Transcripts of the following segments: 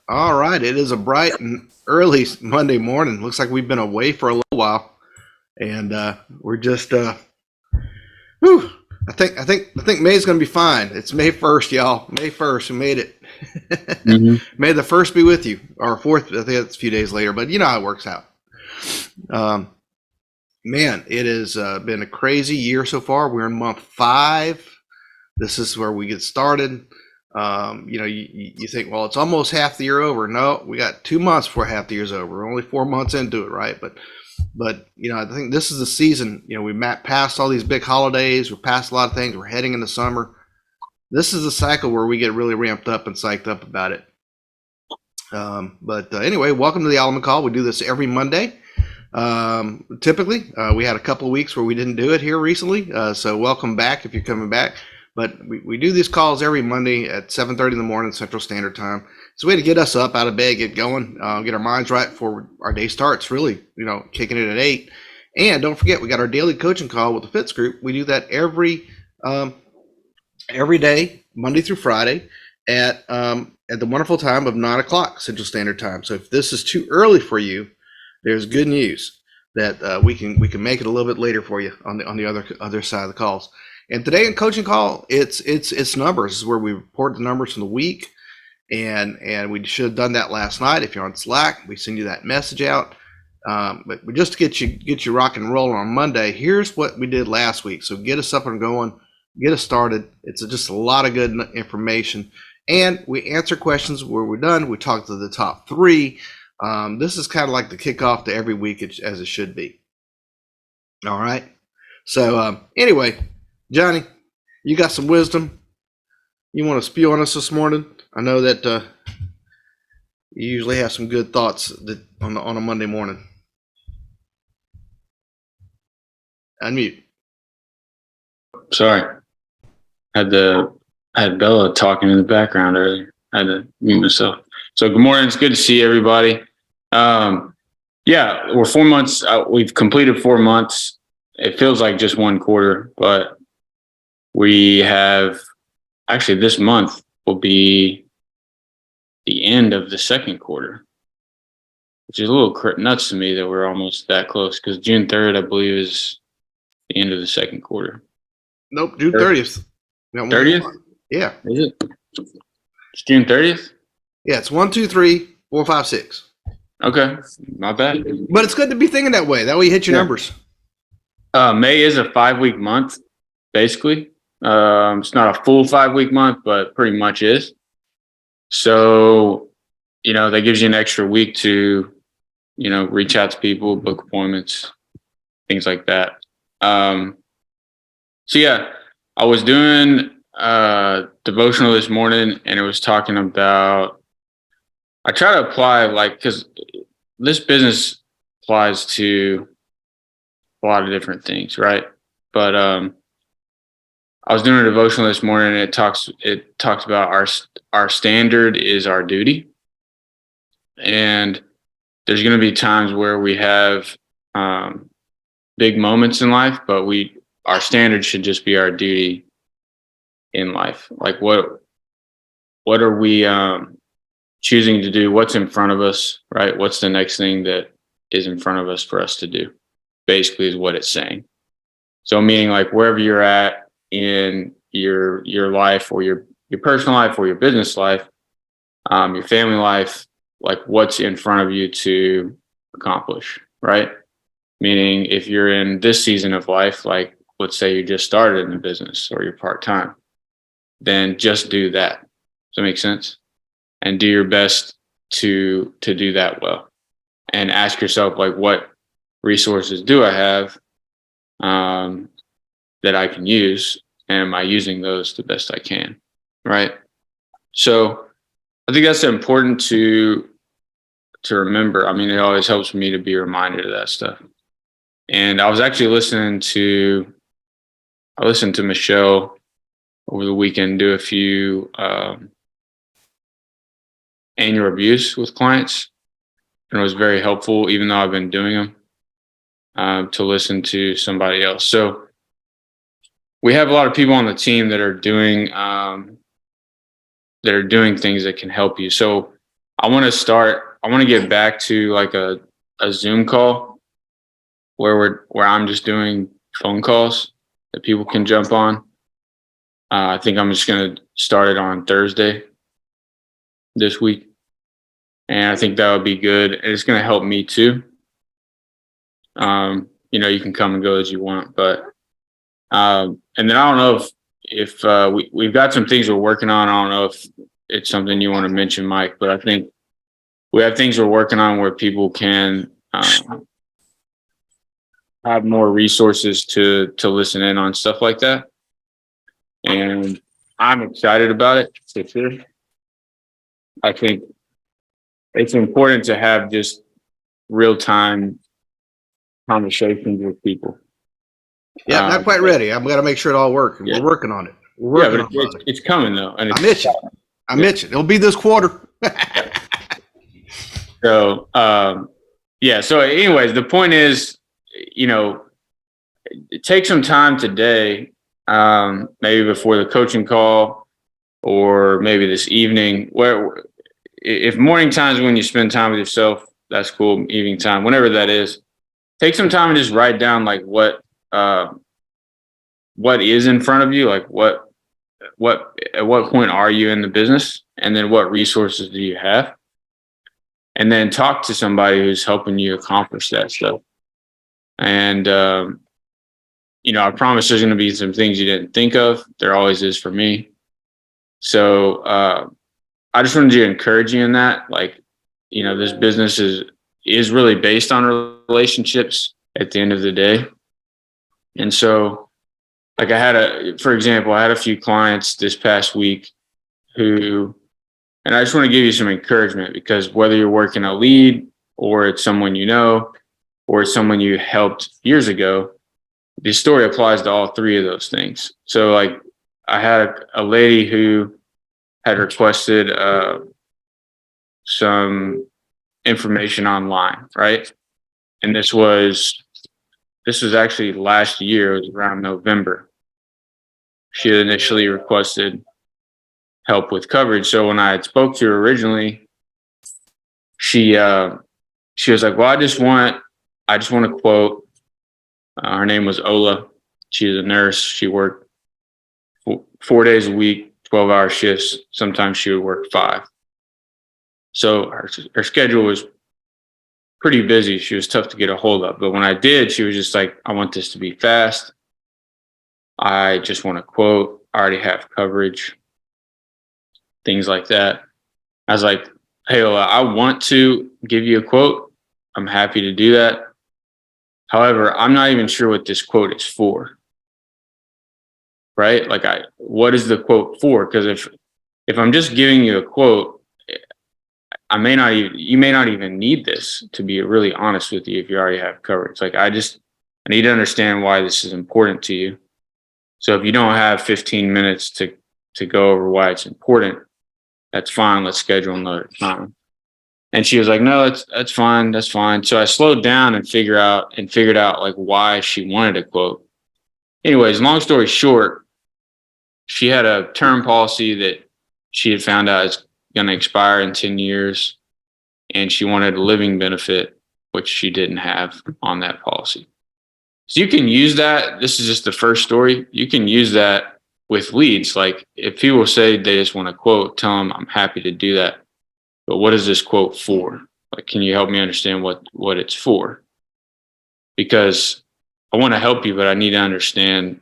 All right, it is a bright and early Monday morning. Looks like we've been away for a little while, and we're just, whew, I think May's going to be fine. It's May 1st, y'all. May 1st, we made it. hmm May the first be with you, or fourth. I think that's a few days later, but you know how it works out. Um, Man, it has been a crazy year so far. We're in month 5. This is where we get started. You think, well, it's almost half the year over. No, we got 2 months before half the year's over. We're only 4 months into it, right? But I think this is the season. We past all these big holidays. We're past a lot of things. We're heading into summer. This is the cycle where we get really ramped up and psyched up about it. But anyway, welcome to the Alleman Call. We do this every Monday. Typically, we had a couple of weeks where we didn't do it here recently. So welcome back if you're coming back. But we do these calls every Monday at 7:30 in the morning Central Standard Time. It's a way to get us up out of bed, get going, get our minds right before our day starts. Really, kicking it at 8. And don't forget, we got our daily coaching call with the Fitz Group. We do that every day, Monday through Friday, at the wonderful time of 9 o'clock Central Standard Time. So if this is too early for you, there's good news that we can make it a little bit later for you on the other side of the calls. And today in coaching call, it's numbers. This is where we report the numbers from the week, and we should have done that last night. If you're on Slack, we send you that message out. But just to get you rock and rolling on Monday, here's what we did last week. So get us up and going, get us started. It's just a lot of good information, and we answer questions where we're done. We talk to the top 3. This is kind of like the kickoff to every week as it should be. All right. So anyway, Johnny, you got some wisdom you want to spew on us this morning? I know that you usually have some good thoughts on a Monday morning. Unmute. Sorry, I had Bella talking in the background earlier. I had to mute myself. So good morning. It's good to see everybody. Yeah, we're 4 months. We've completed 4 months. It feels like just one quarter, but we have actually this month will be the end of the second quarter, which is a little nuts to me that we're almost that close, because June 3rd, I believe, is the end of the second quarter. Nope, June 30th. 30th? Yeah. Is it? It's June 30th? Yeah, it's 1, 2, 3, 4, 5, 6. Okay, not bad. But it's good to be thinking that way. That way you hit your numbers. May is a 5-week month, basically. It's not a full 5-week month, but pretty much is. So, that gives you an extra week to, reach out to people, book appointments, things like that. So yeah, I was doing devotional this morning, and it was talking about, I try to apply, because this business applies to a lot of different things, right? But I was doing a devotional this morning, and it talks about our standard is our duty, and there's going to be times where we have big moments in life, but our standard should just be our duty in life. Like what are we choosing to do? What's in front of us, right? What's the next thing that is in front of us for us to do? Basically is what it's saying. So meaning, like, wherever you're at in your life, or your personal life, or your business life, your family life, like, what's in front of you to accomplish, right? Meaning, if you're in this season of life, like, let's say you just started in the business or you're part-time, then just do that. Does that make sense? And do your best to do that well. And ask yourself, like, what resources do I have that I can use? And am I using those the best I can? Right? So I think that's important to remember. I mean, it always helps me to be reminded of that stuff. And I was actually listening to Michelle over the weekend do a few annual reviews with clients, and it was very helpful, even though I've been doing them, to listen to somebody else. So we have a lot of people on the team that are doing things that can help you. So I want to get back to like a Zoom call where I'm just doing phone calls that people can jump on. I think I'm just going to start it on Thursday this week. And I think that would be good. And it's going to help me too. You can come and go as you want, but, and then I don't know if we've got some things we're working on. I don't know if it's something you want to mention, Mike, but I think we have things we're working on where people can, have more resources to listen in on stuff like that. And I'm excited about it for sure. I think it's important to have just real time conversations with people. Yeah, not quite ready. I've got to make sure it all works. Yeah. We're working on it. We're working on it. It's coming though, and I'm itching. It'll be this quarter. So, So, anyways, the point is, take some time today, maybe before the coaching call, or maybe this evening. Where, if morning time is when you spend time with yourself, that's cool. Evening time, whenever that is, take some time and just write down like what is in front of you, like at what point are you in the business, and then what resources do you have, and then talk to somebody who's helping you accomplish that stuff. And I promise there's going to be some things you didn't think of. There always is for me. So I just wanted to encourage you in that. Like, this business is really based on relationships at the end of the day. And so, like, for example, I had a few clients this past week and I just want to give you some encouragement, because whether you're working a lead, or it's someone or it's someone you helped years ago, the story applies to all three of those things. So, like, I had a lady who had requested some information online, right? And this was actually last year. It was around November. She had initially requested help with coverage. So when I had spoke to her originally, she was like, "Well, I just want a quote." Her name was Ola. She was a nurse. She worked 4 days a week, 12-hour shifts. Sometimes she would work 5. So her schedule was pretty busy. She was tough to get a hold of. But when I did, she was just like, "I want this to be fast. I just want a quote. I already have coverage." Things like that. I was like, "Hey, Ola, I want to give you a quote. I'm happy to do that. However, I'm not even sure what this quote is for." Right? Like, what is the quote for? Because if I'm just giving you a quote, you may not even need this, to be really honest with you, if you already have coverage. Like, I need to understand why this is important to you. So if you don't have 15 minutes to go over why it's important, that's fine. Let's schedule another time. And she was like, "No, that's fine. That's fine." So I slowed down and figured out like why she wanted a quote. Anyways, long story short, she had a term policy that she had found out is going to expire in 10 years. And she wanted a living benefit, which she didn't have on that policy. So you can use that. This is just the first story. You can use that with leads. Like, if people say they just want a quote, tell them, "I'm happy to do that. But what is this quote for? Like, can you help me understand what it's for? Because I want to help you, but I need to understand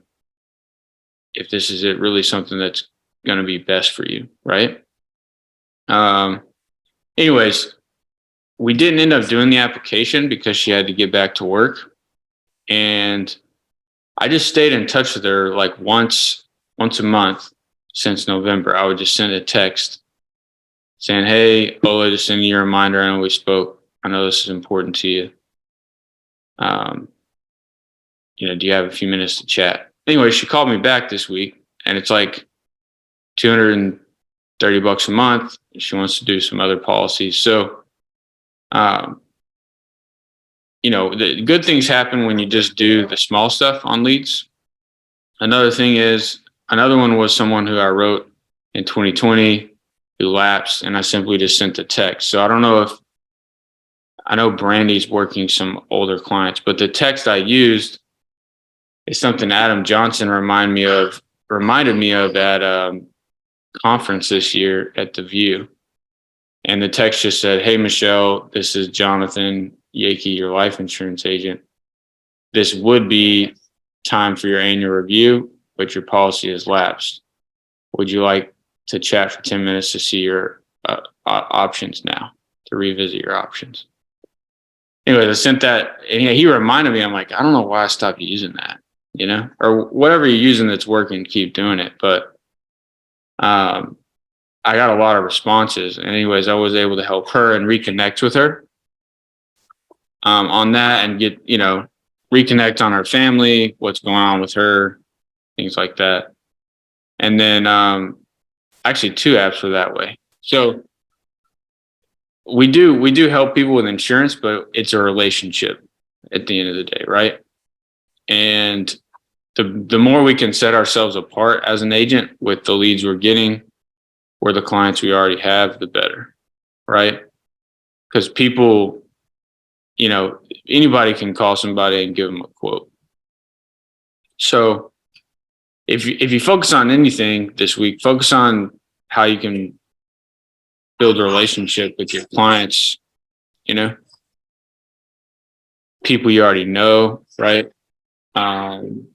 if this is really something that's going to be best for you." Right. Anyways, we didn't end up doing the application because she had to get back to work. And I just stayed in touch with her like once a month since November. I would just send a text saying, "Hey, Ola, just sending you a reminder. I know we spoke. I know this is important to you. Do you have a few minutes to chat?" Anyway, she called me back this week, and it's like $230 a month. She wants to do some other policies. So, the good things happen when you just do the small stuff on leads. Another one was someone who I wrote in 2020. who lapsed, and I simply just sent a text. So I know Brandy's working some older clients, but the text I used is something Adam Johnson reminded me of at conference this year at the View. And the text just said, "Hey, Michelle, this is Jonathan Yakey, your life insurance agent. This would be time for your annual review, but your policy has lapsed. Would you like to chat for 10 minutes to see your options now, to revisit your options?" Anyway, I sent that, and he reminded me. I'm like, I don't know why I stopped using that, or whatever you're using that's working, keep doing it. But I got a lot of responses. And anyways, I was able to help her and reconnect with her on that, and get, reconnect on her family, what's going on with her, things like that. And then actually 2 apps were that way. So we do help people with insurance, but it's a relationship at the end of the day, right? And the more we can set ourselves apart as an agent with the leads we're getting or the clients we already have, the better, right? Because people, anybody can call somebody and give them a quote. So if you focus on anything this week, focus on how you can build a relationship with your clients, people you already know, right? And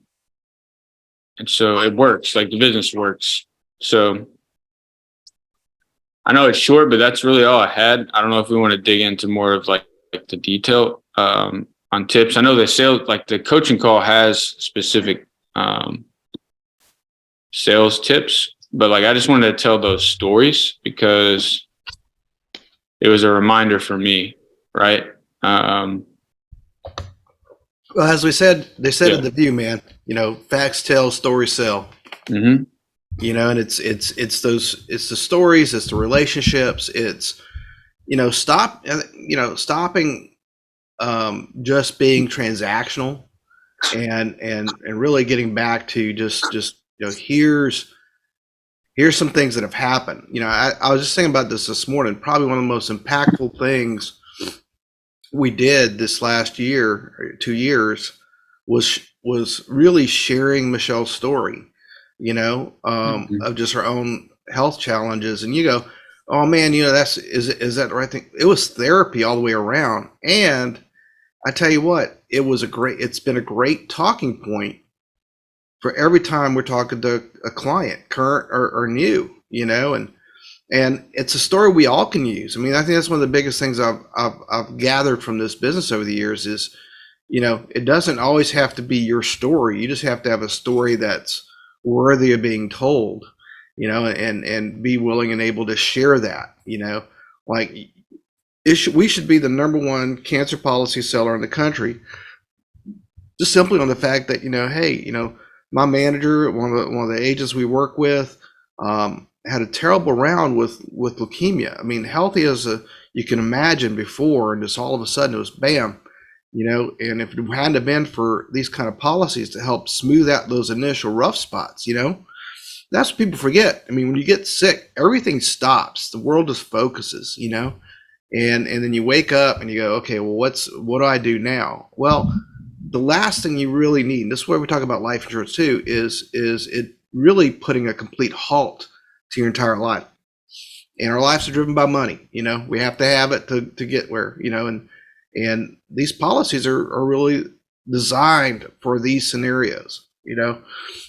so it works, like the business works. So I know it's short, but that's really all I had. I don't know if we want to dig into more of like the detail on tips. I know the coaching call has specific sales tips, but like I just wanted to tell those stories because it was a reminder for me, right? Well, as they said at the View, man, facts tell, stories sell. Mm-hmm. And it's the stories, it's the relationships, it's stopping just being transactional and really getting back to just here's some things that have happened. I was just thinking about this morning. Probably one of the most impactful things we did this last year, or 2 years, was really sharing Michelle's story, of just her own health challenges. And you go, oh man, is that the right thing? It was therapy all the way around. And I tell you what, it's been a great talking point for every time we're talking to a client, current or new, and it's a story we all can use. I mean, I think that's one of the biggest things I've gathered from this business over the years is, it doesn't always have to be your story. You just have to have a story that's worthy of being told, and be willing and able to share that, like we should be the #1 cancer policy seller in the country, just simply on the fact that, hey, my manager, one of the agents we work with, had a terrible round with leukemia. I mean, healthy as you can imagine before, and just all of a sudden it was bam, and if it hadn't have been for these kind of policies to help smooth out those initial rough spots, that's what people forget. I mean, when you get sick, everything stops. The world just focuses, and then you wake up and you go, okay, well, what do I do now? Well, the last thing you really need, and this is where we talk about life insurance too, is it really putting a complete halt to your entire life. And our lives are driven by money. We have to have it to get where, and these policies are really designed for these scenarios,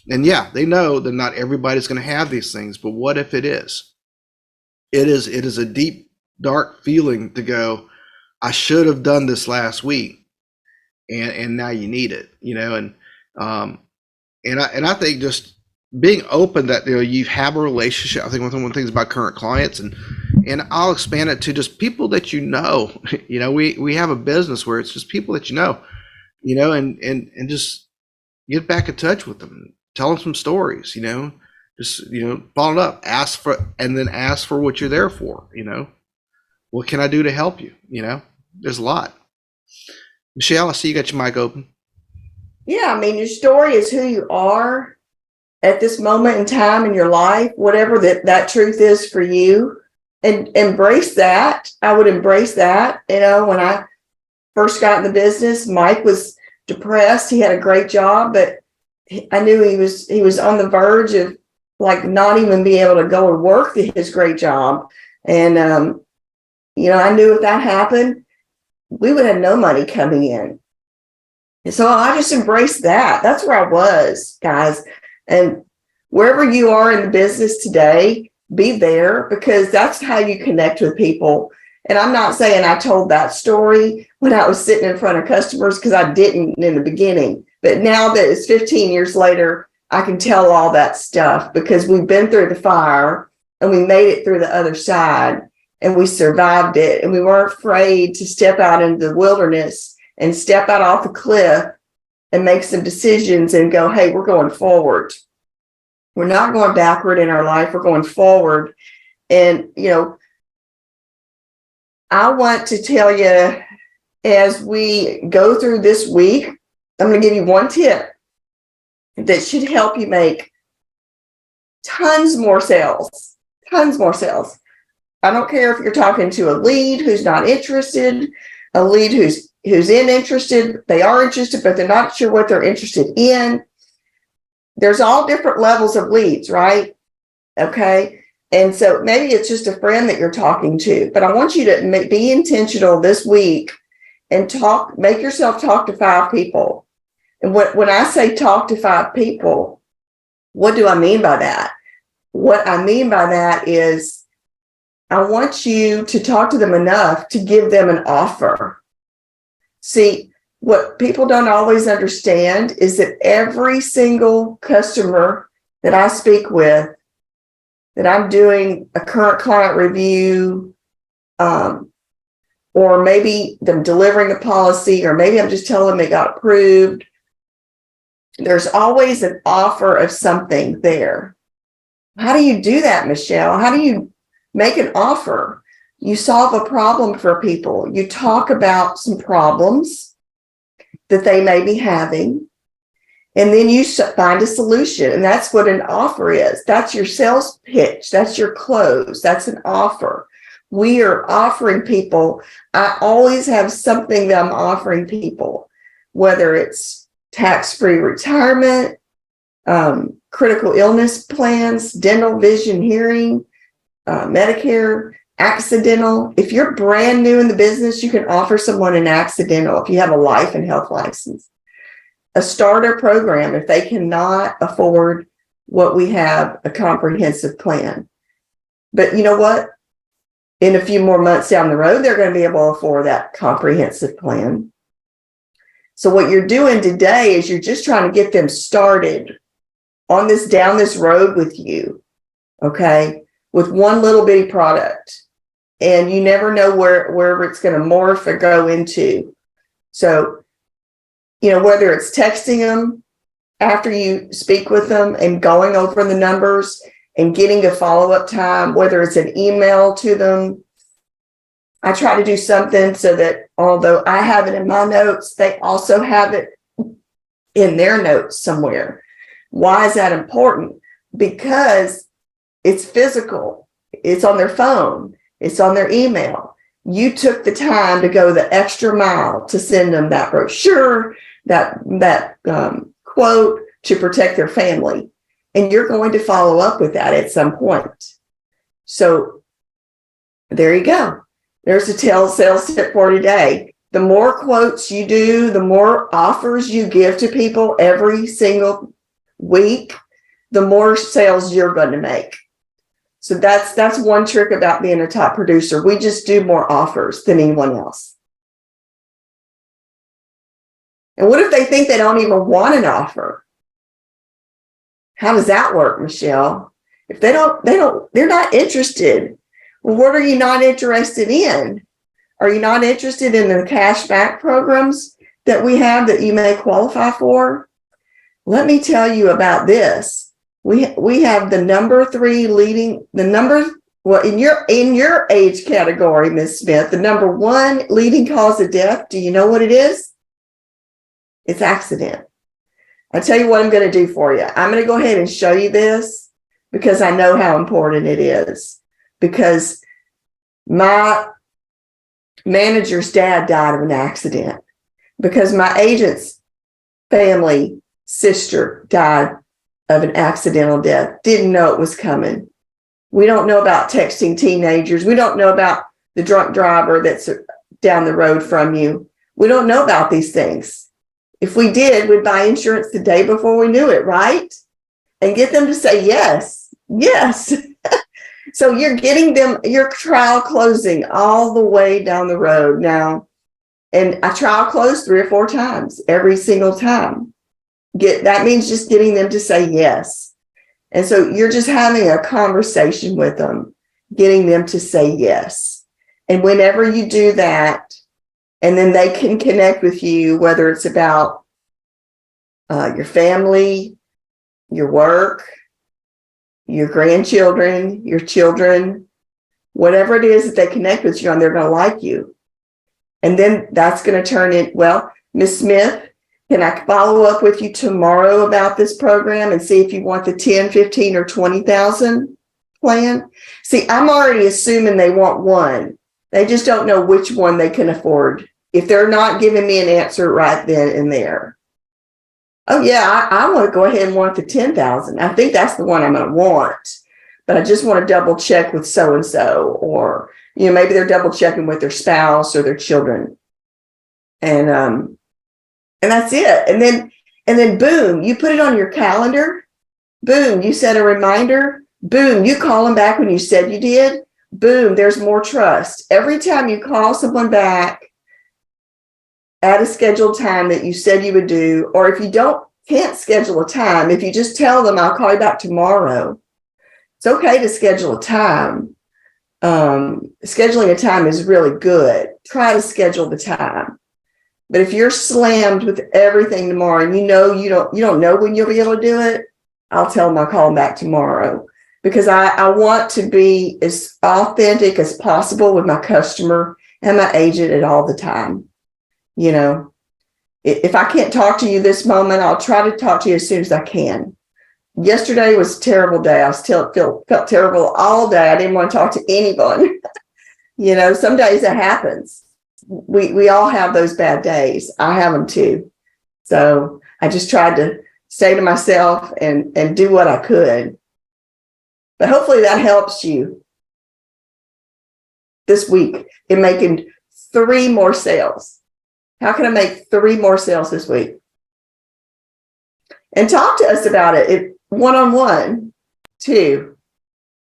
and yeah, they know that not everybody's going to have these things, but what if it is? It is a deep, dark feeling to go, I should have done this last week. And now you need it, and I think just being open that you have a relationship. I think one of the things about current clients, and I'll expand it to just people that we have a business where it's just people that and just get back in touch with them, tell them some stories, just follow it up, ask for what you're there for. What can I do to help you? There's a lot. Michelle, I see you got your mic open. Yeah, I mean, your story is who you are at this moment in time in your life, whatever that truth is for you. and embrace that. I would embrace that. You know, when I first got in the business, Mike was depressed. He had a great job, but I knew he was on the verge of like not even being able to go and work his great job. And you know, I knew if that happened, we would have no money coming in. And so I just embraced that. That's where I was, guys. And wherever you are in the business today, be there, because that's how you connect with people. And I'm not saying I told that story when I was sitting in front of customers, because I didn't in the beginning. But now that it's 15 years later, I can tell all that stuff because we've been through the fire and we made it through the other side and we survived it. And we weren't afraid to step out into the wilderness and step out off the cliff and make some decisions and go, hey, we're going forward. We're not going backward in our life. We're going forward. And, you know, I want to tell you, as we go through this week, I'm going to give you one tip that should help you make tons more sales. I don't care if you're talking to a lead who's not interested, a lead who's interested. They are interested, but they're not sure what they're interested in. There's all different levels of leads, right? Okay. And so maybe it's just a friend that you're talking to, but I want you to be intentional this week and make yourself talk to 5 people. And when I say talk to 5 people, what do I mean by that? What I mean by that is I want you to talk to them enough to give them an offer. See, what people don't always understand is that every single customer that I speak with, that I'm doing a current client review, or maybe them delivering a policy, or maybe I'm just telling them they got approved, there's always an offer of something there. How do you do that, Michelle? How do you make an offer? You solve a problem for people. You talk about some problems that they may be having, and then you find a solution. And that's what an offer is. That's your sales pitch. That's your close. That's an offer. We are offering people. I always have something that I'm offering people, whether it's tax-free retirement, critical illness plans, dental, vision, hearing, Medicare, accidental. If you're brand new in the business, you can offer someone an accidental if you have a life and health license. A starter program if they cannot afford what we have, a comprehensive plan. But you know what? In a few more months down the road, they're going to be able to afford that comprehensive plan. So what you're doing today is you're just trying to get them started on down this road with you, okay, with one little bitty product. And you never know wherever it's going to morph or go into. So, you know, whether it's texting them after you speak with them and going over the numbers and getting a follow-up time, whether it's an email to them. I try to do something so that although I have it in my notes, they also have it in their notes somewhere. Why is that important? Because it's physical. It's on their phone. It's on their email. You took the time to go the extra mile to send them that brochure, that quote to protect their family. And you're going to follow up with that at some point. So there you go. There's a sales tip for today. The more quotes you do, the more offers you give to people every single week, the more sales you're going to make. So that's one trick about being a top producer. We just do more offers than anyone else. And what if they think they don't even want an offer? How does that work, Michelle? If they're not interested. Well, what are you not interested in? Are you not interested in the cash back programs that we have that you may qualify for? Let me tell you about this. We have the number 3 leading, in your age category, Ms. Smith, the number 1 leading cause of death. Do you know what it is? It's accident. I'll tell you what I'm going to do for you. I'm going to go ahead and show you this because I know how important it is. Because My manager's dad died of an accident because my agent's family sister died of an accidental death. Didn't know it was coming. We don't know about texting teenagers. We don't know about the drunk driver that's down the road from you. We don't know about these things. If we did, we'd buy insurance the day before we knew it, right? And get them to say yes, yes. So you're getting them, your trial closing all the way down the road now. And I trial closed 3 or 4 times every single time. That means just getting them to say yes. And so you're just having a conversation with them, getting them to say yes. And whenever you do that, and then they can connect with you, whether it's about your family, your work, your grandchildren, your children, whatever it is that they connect with you on, they're going to like you. And then that's going to turn in, well, Miss Smith, can I follow up with you tomorrow about this program and see if you want the 10, 15, or 20,000 plan? See, I'm already assuming they want one. They just don't know which one they can afford if they're not giving me an answer right then and there. Oh yeah, I want to go ahead and want the 10,000. I think that's the one I'm going to want, but I just want to double check with so-and-so, or, maybe they're double checking with their spouse or their children. And that's it. And then boom, you put it on your calendar. Boom, you set a reminder. Boom, you call them back when you said you did. Boom, there's more trust. Every time you call someone back at a scheduled time that you said you would do, or if you can't schedule a time, if you just tell them, I'll call you back tomorrow. It's okay to schedule a time. Scheduling a time is really good. Try to schedule the time. But if you're slammed with everything tomorrow and you don't know when you'll be able to do it, I'll tell them I'll call them back tomorrow, because I want to be as authentic as possible with my customer and my agent at all the time. If I can't talk to you this moment, I'll try to talk to you as soon as I can. Yesterday was a terrible day. I felt terrible all day. I didn't want to talk to anyone. Some days that happens. We all have those bad days. I have them too. So I just tried to stay to myself and do what I could. But hopefully that helps you this week in making 3 more sales. How can I make 3 more sales this week? And talk to us about it one-on-one too.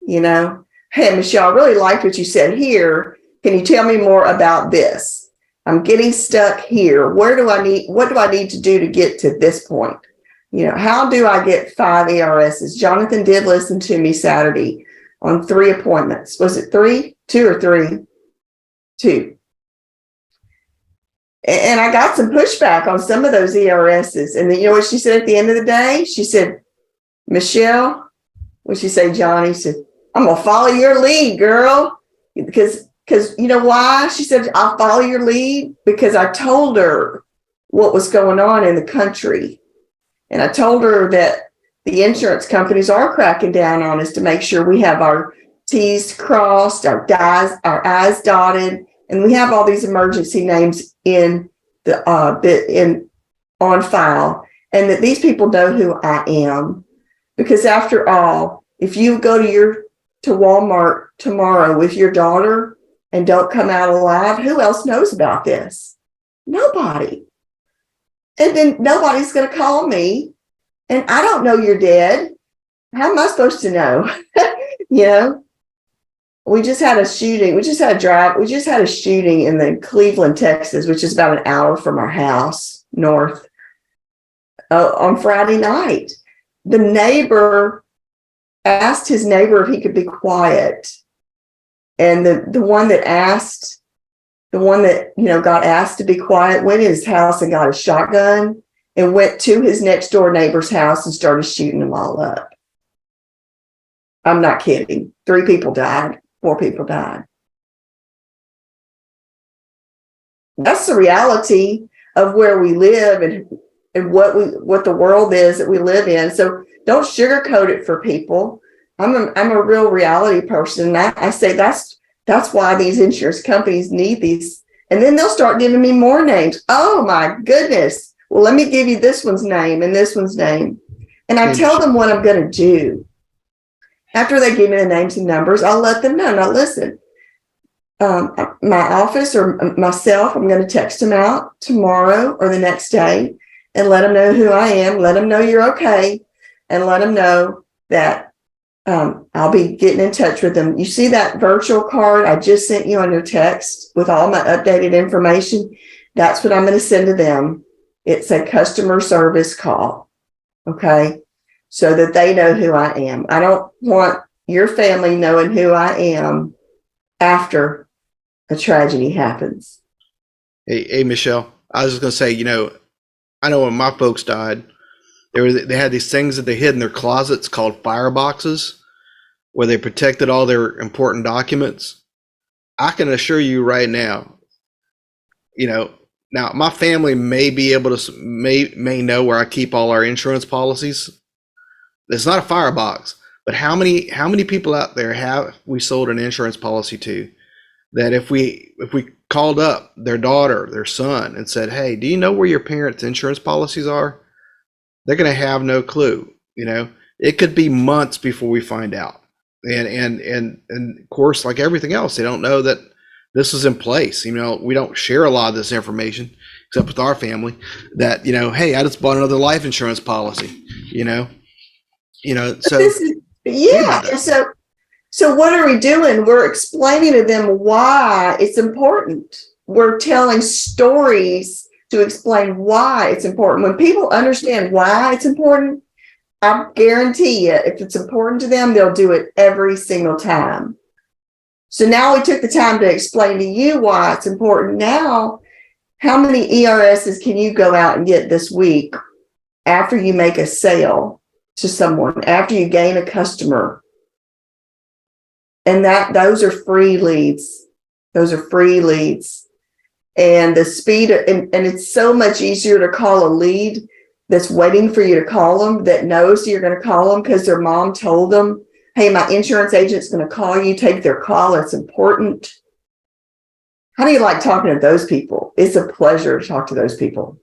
Hey, Michelle, I really liked what you said here. Can you tell me more about this? I'm getting stuck here. What do I need to do to get to this point? How do I get 5 ERSs? Jonathan did listen to me Saturday on 3 appointments. Was it 3? 2 or 3? 2. And I got some pushback on some of those ERSs. And then you know what she said at the end of the day? She said, Michelle, what'd she say, Johnny? She said, I'm going to follow your lead, girl. Because you know why? She said, I'll follow your lead because I told her what was going on in the country. And I told her that the insurance companies are cracking down on us to make sure we have our T's crossed, our I's dotted, and we have all these emergency names in the on file, and that these people know who I am. Because after all, if you go to Walmart tomorrow with your daughter and don't come out alive, who else knows about this? Nobody. And then nobody's going to call me, and I don't know you're dead. How am I supposed to know? We just had a shooting. We just had a shooting in Cleveland, Texas, which is about an hour from our house north, on Friday night. The neighbor asked his neighbor if he could be quiet. And the one that got asked to be quiet, went in his house and got a shotgun and went to his next door neighbor's house and started shooting them all up. I'm not kidding. 3 people died. 4 people died. That's the reality of where we live and what the world is that we live in. So don't sugarcoat it for people. I'm a real reality person. And I say that's That's why these insurance companies need these. And then they'll start giving me more names. Oh my goodness. Well, let me give you this one's name and this one's name. And I tell them what I'm going to do. After they give me the names and numbers, I'll let them know. Now, listen, my office or myself, I'm going to text them out tomorrow or the next day and let them know who I am. Let them know you're okay. And let them know that I'll be getting in touch with them. You see that virtual card I just sent you on your text with all my updated information? That's what I'm going to send to them. It's a customer service call. Okay. So that they know who I am. I don't want your family knowing who I am after a tragedy happens. Hey, Michelle, I was just going to say, I know when my folks died, they had these things that they hid in their closets called fireboxes where they protected all their important documents. I can assure you right now, now my family may be able to, may know where I keep all our insurance policies. It's not a firebox, but how many people out there have we sold an insurance policy to that if we called up their daughter, their son and said, "Hey, do you know where your parents' insurance policies are?" They're going to have no clue. It could be months before we find out. And of course, like everything else, they don't know that this is in place. We don't share a lot of this information except with our family that, hey, I just bought another life insurance policy, so yeah. So what are we doing? We're explaining to them why it's important. We're telling stories to explain why it's important. When people understand why it's important, I guarantee you, if it's important to them, they'll do it every single time. So now we took the time to explain to you why it's important. Now, how many ERSs can you go out and get this week after you make a sale to someone, after you gain a customer? And those are free leads. Those are free leads. And the speed, and it's so much easier to call a lead that's waiting for you to call them, that knows you're going to call them because their mom told them, "Hey, my insurance agent's going to call you, take their call. It's important." How do you like talking to those people? It's a pleasure to talk to those people.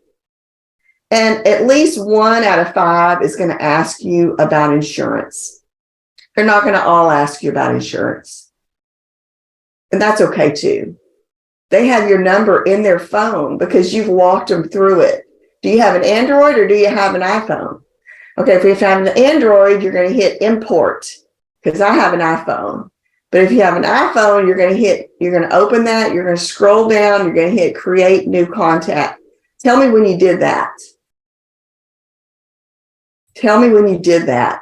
And at least 1 out of 5 is going to ask you about insurance. They're not going to all ask you about insurance. And that's okay too. They have your number in their phone because you've walked them through it. Do you have an Android or do you have an iPhone? Okay, if you have an Android, you're going to hit import because I have an iPhone. But if you have an iPhone, you're going to open that, you're going to scroll down, you're going to hit create new contact. Tell me when you did that. Tell me when you did that.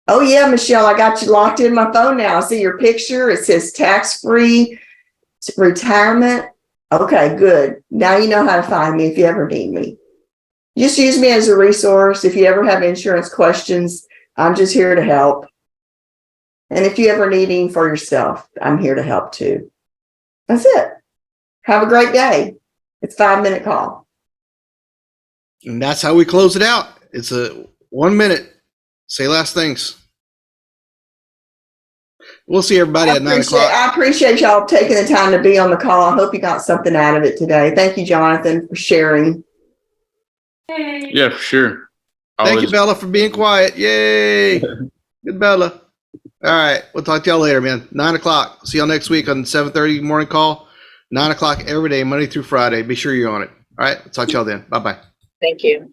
Oh yeah, Michelle, I got you locked in my phone now. I see your picture. It says tax-free retirement. Okay, good. Now you know how to find me if you ever need me. Just use me as a resource. If you ever have insurance questions, I'm just here to help. And if you ever need anything for yourself, I'm here to help too. That's it. Have a great day. It's a 5-minute call. And that's how we close it out. It's a 1 minute. Say last things. We'll see everybody at 9 o'clock. I appreciate y'all taking the time to be on the call. I hope you got something out of it today. Thank you, Jonathan, for sharing. Yeah, for sure. Thank you, Bella, for being quiet. Yay. Good, Bella. All right. We'll talk to y'all later, man. 9 o'clock. See y'all next week on 7:30 morning call. 9 o'clock every day, Monday through Friday. Be sure you're on it. All right. I'll talk to y'all then. Bye-bye. Thank you.